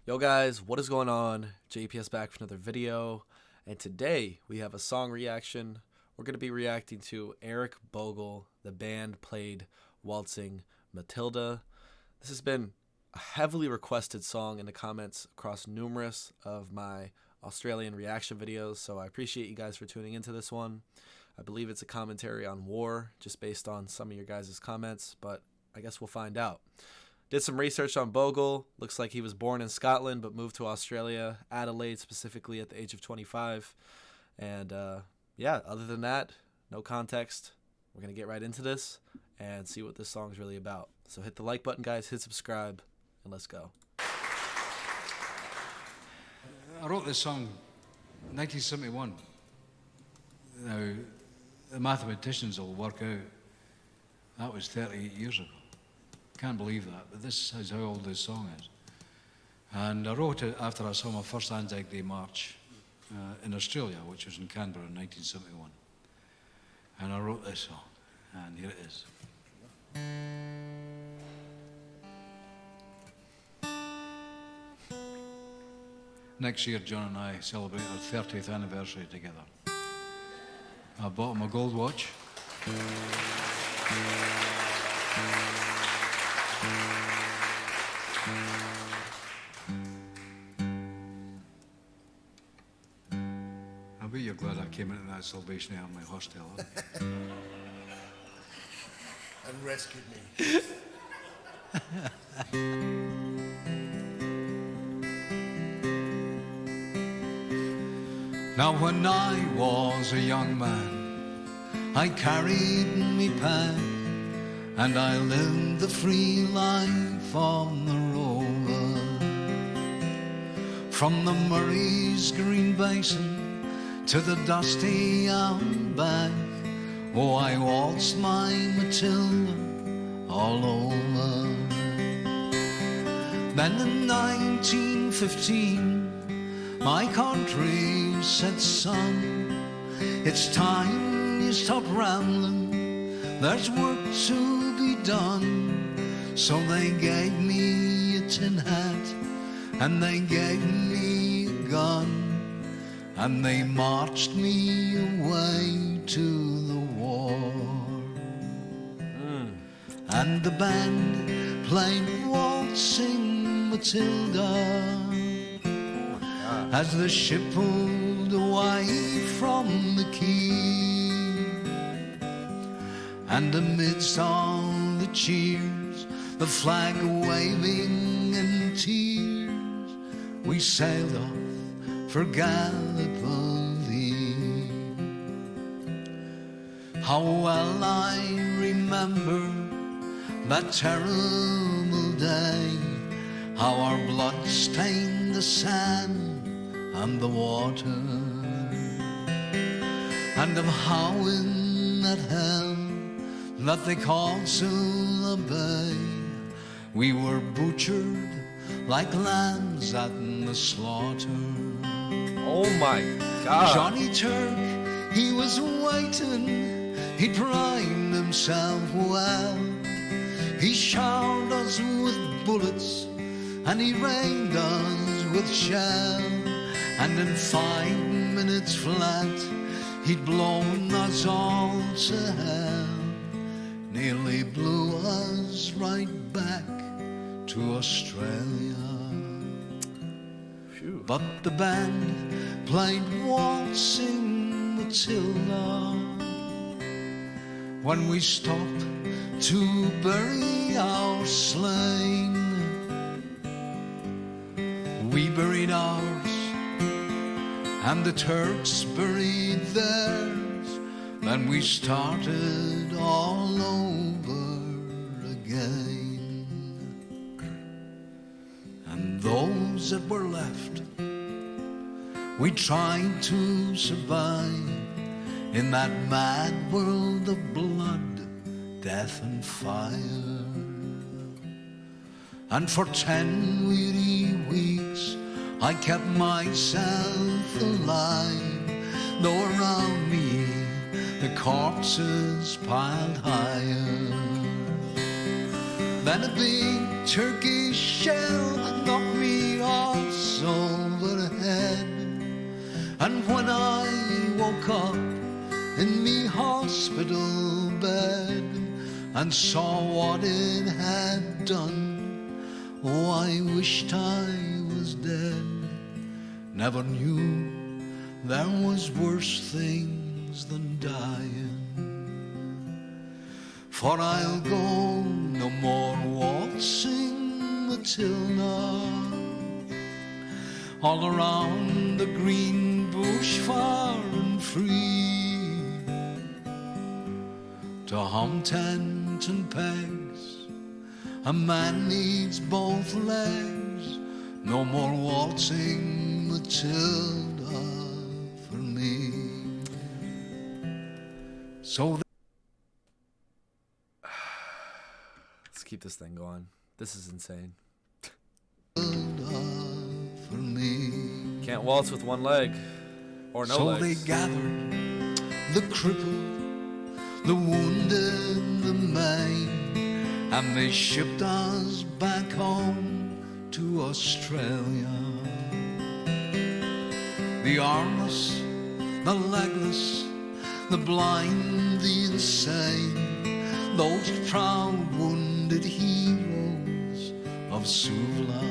Yo guys, what is going on? JPS back for another video, and today we have a song reaction. We're going to be reacting to Eric Bogle. The band played Waltzing, Matilda. This has been a heavily requested song in the comments across numerous of my Australian reaction videos, so I appreciate you guys for tuning into this one. I believe it's a commentary on war, just based on some of your guys' comments, but I guess we'll find out. Did some research on Bogle. Looks like he was born in Scotland but moved to Australia, Adelaide specifically, at the age of 25. And yeah, other than that, no context. We're going to get right into this and see what this song's really about. So hit the like button, guys, hit subscribe, and let's go. I wrote this song in 1971. Now, the mathematicians will work out that was 38 years ago. Can't believe that, but this is how old this song is. And I wrote it after I saw my first Anzac Day march in Australia, which was in Canberra in 1971. And I wrote this song, and here it is. Next year, John and I celebrate our 30th anniversary together. I bought him a gold watch. I bet you're glad I came into that Salvation Army hostel. And rescued me. Now when I was a young man, I carried me pen, and I lived the free life on the rover. From the Murray's green basin to the dusty outback, oh, I waltzed my Matilda all over. Then in 1915, my country said, son, it's time you stop rambling, there's work to be done. So they gave me a tin hat, and they gave me a gun, and they marched me away to the war. And the band played Waltzing Matilda as the ship pulled away from the quay. And amidst all the cheers, the flag waving and tears, we sailed off for Gallipoli. How well I remember that terrible day, how our blood stained the sand and the water, and of how in that hell that they called Sula Bay, we were butchered like lambs at the slaughter. Oh my God. Johnny Turk, he was waiting, he primed himself well. He showered us with bullets, and he rained us with shell. And in 5 minutes flat, he'd blown us all to hell. Nearly blew us right back to Australia. Phew. But the band played Waltzing Matilda when we stopped to bury our slain. We buried ours, and the Turks buried theirs. Then we started all over again. And those that were left, we tried to survive in that mad world of blood, death and fire. And for 10 weary weeks I kept myself alive, though around me the corpses piled higher. Then a big Turkish shell knocked me off woke up in me hospital bed and saw what it had done. Oh, I wished I was dead. Never knew there was worse things than dying. For I'll go no more waltzing Matilda all around the green bush far and free, to hum tent and pegs a man needs both legs. No more waltzing Matilda for me. So Let's keep this thing going. This is insane. for me. Can't waltz with one leg. Or no So legs. they gathered the crippled, the wounded, the maimed, and they shipped us back home to Australia. The armless, the legless, the blind, the insane, those proud wounded heroes of Suvla.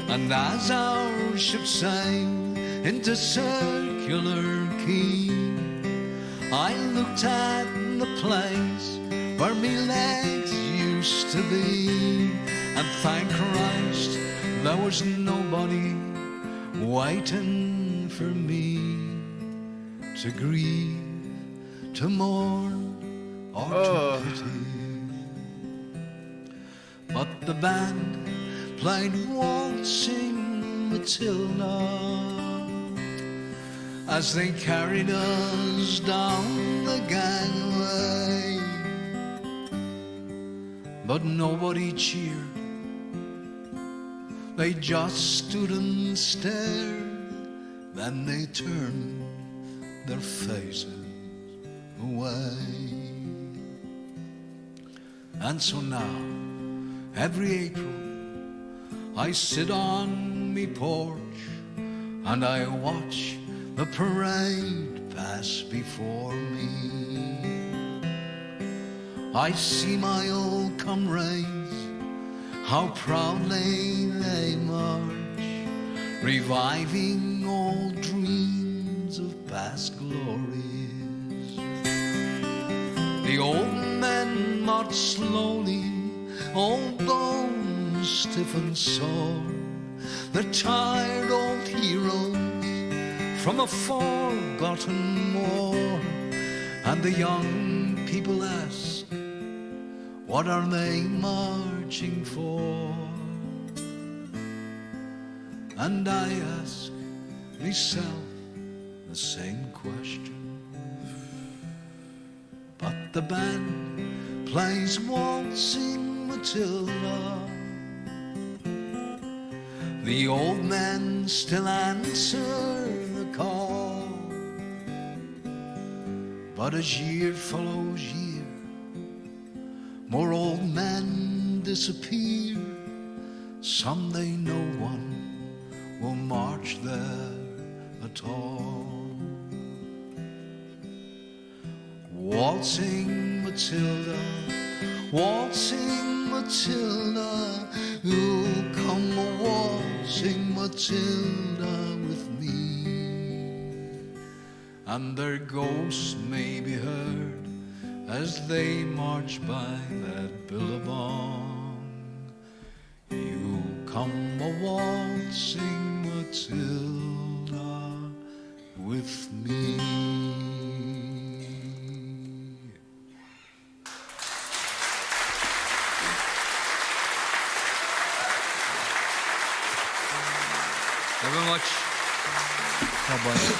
And as our ship sailed into Circular Quay, I looked at the place where me legs used to be, and thank Christ there was nobody waiting for me to grieve, to mourn, or to pity. But the band played Waltzing Matilda as they carried us down the gangway. But nobody cheered, they just stood and stared. Then they turned their faces away. And so now, every April, I sit on me porch and I watch the parade pass before me. I see my old comrades, how proudly they march, reviving old dreams of past glories. The old men march slowly, old bones stiff and sore, the tired old heroes from a forgotten war. And the young people ask, what are they marching for? And I ask myself the same question. But the band plays Waltzing Matilda. The old men still answer the call. But as year follows year, more old men disappear. Someday no one will march there at all. Waltzing Matilda, waltzing Matilda, you'll come waltzing Matilda with me. And their ghosts may be heard as they march by that billabong. You come a-waltzing Matilda with me. Thank you very much. God bless you.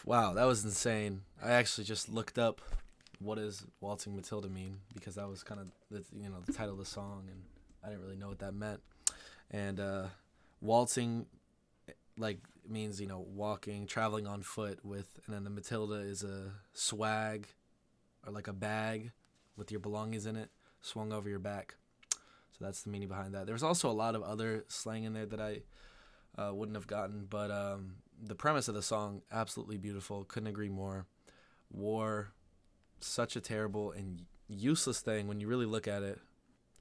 Wow, that was insane. I actually just looked up what does Waltzing Matilda mean, because that was kind of the title of the song, and I didn't really know what that meant. And waltzing means walking, traveling on foot with, and then the Matilda is a swag or like a bag with your belongings in it swung over your back. So that's the meaning behind that. There's also a lot of other slang in there that I wouldn't have gotten. But the premise of the song, absolutely beautiful. Couldn't agree more. War, such a terrible and useless thing when you really look at it.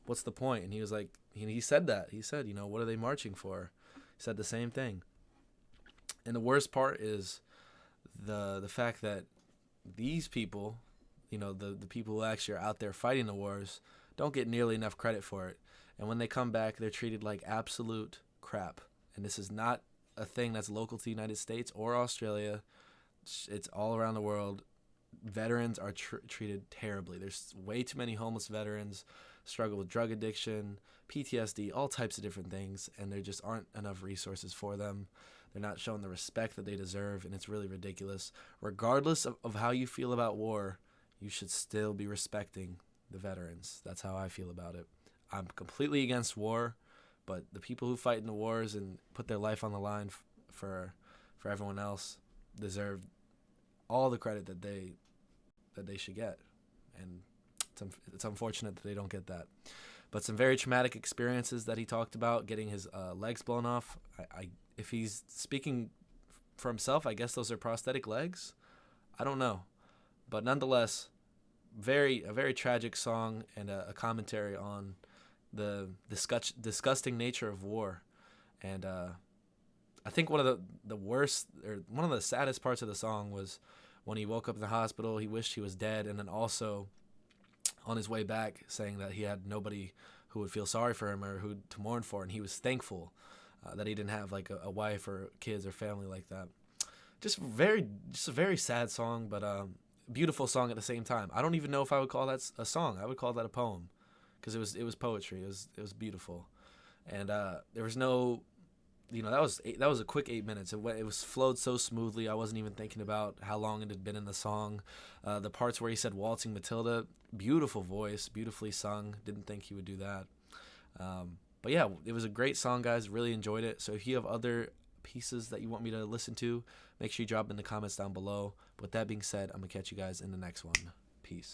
What's the point? And he was like, he said that. He said, what are they marching for? He said the same thing. And the worst part is the fact that these people, the people who actually are out there fighting the wars, don't get nearly enough credit for it. And when they come back, they're treated like absolute crap. And this is not a thing that's local to the United States or Australia. It's all around the world. Veterans are treated terribly. There's way too many homeless veterans, struggle with drug addiction, PTSD, all types of different things, and there just aren't enough resources for them. They're not shown the respect that they deserve, and it's really ridiculous. Regardless of how you feel about war, you should still be respecting the veterans. That's how I feel about it. I'm completely against war, but the people who fight in the wars and put their life on the line for everyone else deserve all the credit that they should get, and it's unfortunate that they don't get that. But some very traumatic experiences that he talked about, getting his legs blown off. If he's speaking for himself, I guess those are prosthetic legs. I don't know, but nonetheless, a very tragic song and a commentary on the disgusting nature of war. And I think one of the worst, or one of the saddest parts of the song was when he woke up in the hospital. He wished he was dead, and then also on his way back saying that he had nobody who would feel sorry for him or who to mourn for, and he was thankful that he didn't have like a wife or kids or family like that. Just a very sad song, but beautiful song at the same time. I don't even know if I would call that a song. I would call that a poem, because it was poetry. It was beautiful, and there was no, that was a quick 8 minutes. It was flowed so smoothly. I wasn't even thinking about how long it had been in the song. The parts where he said "Waltzing Matilda," beautiful voice, beautifully sung. Didn't think he would do that. But yeah, it was a great song, guys. Really enjoyed it. So if you have other pieces that you want me to listen to, make sure you drop in the comments down below. But with that being said, I'm gonna catch you guys in the next one. Peace.